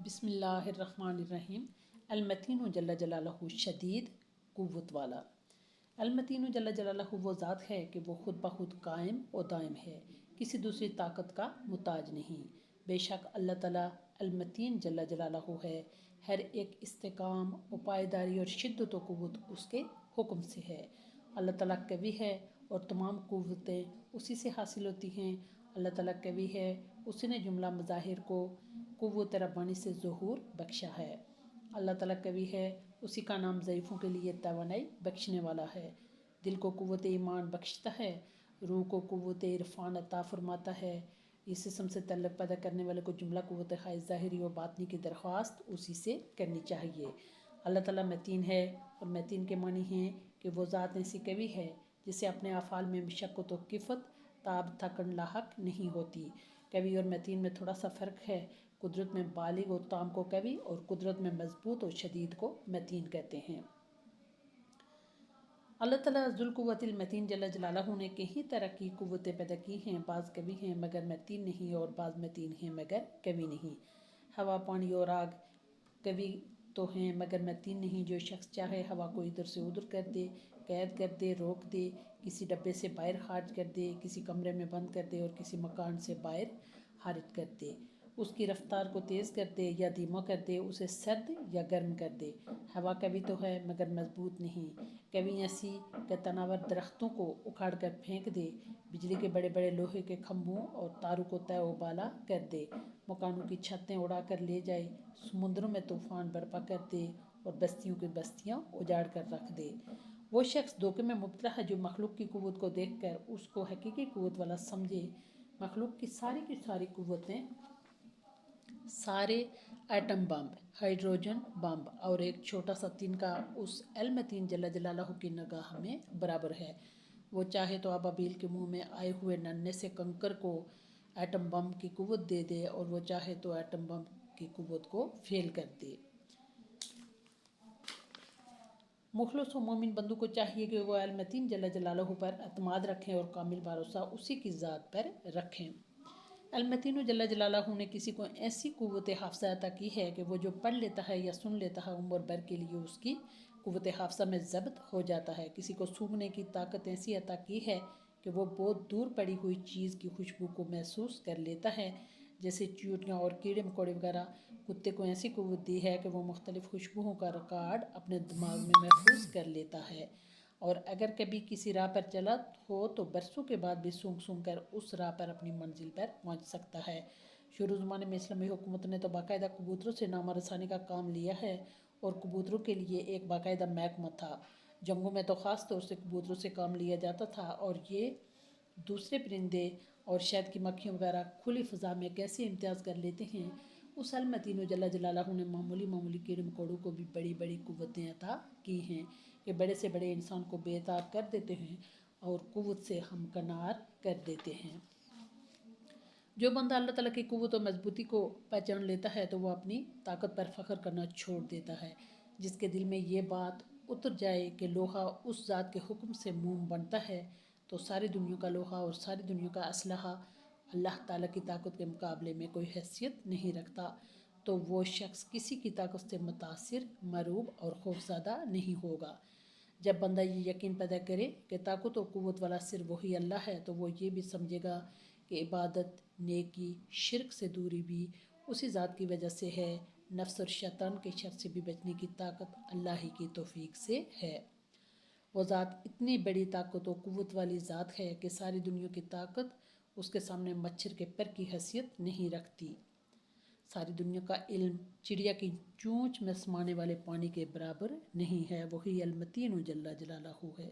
بسم اللہ الرحمن الرحیم۔ المتین جل جلالہ شدید قوت والا۔ المتین جل جلالہ وہ ذات ہے کہ وہ خود بخود قائم و دائم ہے، کسی دوسری طاقت کا محتاج نہیں۔ بے شک اللہ تعالیٰ المتین جل جلالہ ہے، ہر ایک استحکام و پائیداری اور شدت و قوت اس کے حکم سے ہے۔ اللہ تعالیٰ قوی ہے اور تمام قوتیں اسی سے حاصل ہوتی ہیں۔ اللہ تعالیٰ قوی ہے، اسی نے جملہ مظاہر کو قوت ربانی سے ظہور بخشا ہے۔ اللہ تعالیٰ قوی ہے، اسی کا نام ضعیفوں کے لیے توانائی بخشنے والا ہے۔ دل کو قوت ایمان بخشتا ہے، روح کو قوت عرفان عطا فرماتا ہے۔ اس اسم سے تعلق پیدا کرنے والے کو جملہ قوت خاص ظاہری و باطنی کی درخواست اسی سے کرنی چاہیے۔ اللہ تعالیٰ متین ہے، اور متین کے معنی ہیں کہ وہ ذات ایسی قوی ہے جسے اپنے افعال میں مشقت و کفت تاب تھکن لاحق نہیں ہوتی۔ قوی اور متین میں تھوڑا سا فرق ہے۔ قدرت میں بالغ و تام کو قوی اور قدرت میں مضبوط و شدید کو متین کہتے ہیں۔ اللہ تعالیٰ ذو القوت المتین جل جلالہ نے کئی طرح کی قوتیں پیدا کی ہیں، بعض قوی ہیں مگر متین نہیں اور بعض متین ہیں مگر قوی نہیں۔ ہوا، پانی اور آگ قوی تو ہیں مگر متین نہیں۔ جو شخص چاہے ہوا کو ادھر سے ادھر کر دے، قید کر دے، روک دے، کسی ڈبے سے باہر خارج کر دے، کسی کمرے میں بند کر دے اور کسی مکان سے باہر خارج کر دے، اس کی رفتار کو تیز کر دے یا دھیما کر دے، اسے سرد یا گرم کر دے۔ ہوا قوی تو ہے مگر مضبوط نہیں۔ قوی ایسی کہ تناور درختوں کو اکھاڑ کر پھینک دے، بجلی کے بڑے بڑے لوہے کے کھمبوں اور تاروں کو تہ و بالا کر دے، مکانوں کی چھتیں اڑا کر لے جائے، سمندروں میں طوفان برپا کر دے اور بستیوں کی بستیاں اجاڑ کر رکھ دے۔ وہ شخص دھوکے میں مبتلا ہے جو مخلوق کی قوت کو دیکھ کر اس کو حقیقی قوت والا سمجھے۔ مخلوق کی ساری قوتیں، سارے ایٹم بم، ہائیڈروجن بم اور ایک چھوٹا سا تنکا اس المتین جل جلالہ کی نگاہ میں برابر ہے۔ وہ چاہے تو ابابیل کے منہ میں آئے ہوئے ننھے سے کنکر کو ایٹم بم کی قوت دے دے اور وہ چاہے تو ایٹم بم کی قوت کو فیل کر دے۔ مخلص و مومن بندوں کو چاہیے کہ وہ المتین جل جلالہ پر اعتماد رکھیں اور کامل بھروسہ اسی کی ذات پر رکھیں۔ المتین جل جلالہ نے کسی کو ایسی قوت حافظہ عطا کی ہے کہ وہ جو پڑھ لیتا ہے یا سن لیتا ہے عمر بھر کے لیے اس کی قوت حافظہ میں ضبط ہو جاتا ہے۔ کسی کو سونگھنے کی طاقت ایسی عطا کی ہے کہ وہ بہت دور پڑی ہوئی چیز کی خوشبو کو محسوس کر لیتا ہے، جیسے چیونٹیاں اور کیڑے مکوڑے وغیرہ۔ کتے کو ایسی قوت دی ہے کہ وہ مختلف خوشبوؤں کا ریکارڈ اپنے دماغ میں محفوظ کر لیتا ہے، اور اگر کبھی کسی راہ پر چلا ہو تو برسوں کے بعد بھی سونگھ سونگھ کر اس راہ پر اپنی منزل پر پہنچ سکتا ہے۔ شروع زمانے میں اسلامی حکومت نے تو باقاعدہ کبوتروں سے نامہ رسانی کا کام لیا ہے، اور کبوتروں کے لیے ایک باقاعدہ محکمہ تھا۔ جنگوں میں تو خاص طور سے کبوتروں سے کام لیا جاتا تھا، اور یہ دوسرے پرندے اور شہد کی مکھیاں وغیرہ کھلی فضا میں کیسے امتیاز کر لیتے ہیں۔ اس المتین جل جلالہ نے معمولی کیڑے مکوڑوں کو بھی بڑی بڑی قوتیں عطا کی ہیں کہ بڑے سے بڑے انسان کو بے تاب کر دیتے ہیں اور قوت سے ہمکنار کر دیتے ہیں۔ جو بندہ اللہ تعالیٰ کی قوت و مضبوطی کو پہچان لیتا ہے تو وہ اپنی طاقت پر فخر کرنا چھوڑ دیتا ہے۔ جس کے دل میں یہ بات اتر جائے کہ لوہا اس ذات کے حکم سے موم بنتا ہے، تو ساری دنیا کا لوہا اور ساری دنیا کا اسلحہ اللہ تعالیٰ کی طاقت کے مقابلے میں کوئی حیثیت نہیں رکھتا، تو وہ شخص کسی کی طاقت سے متاثر، مرعوب اور خوفزدہ نہیں ہوگا۔ جب بندہ یہ یقین پیدا کرے کہ طاقت و قوت والا صرف وہی اللہ ہے، تو وہ یہ بھی سمجھے گا کہ عبادت، نیکی، شرک سے دوری بھی اسی ذات کی وجہ سے ہے۔ نفس اور شیطان کے شر سے بھی بچنے کی طاقت اللہ ہی کی توفیق سے ہے۔ وہ ذات اتنی بڑی طاقت و قوت والی ذات ہے کہ ساری دنیا کی طاقت اس کے سامنے مچھر کے پر کی حیثیت نہیں رکھتی۔ ساری دنیا کا علم چڑیا کی چونچ میں سمانے والے پانی کے برابر نہیں ہے۔ وہی المتین جل جلالہ ہے۔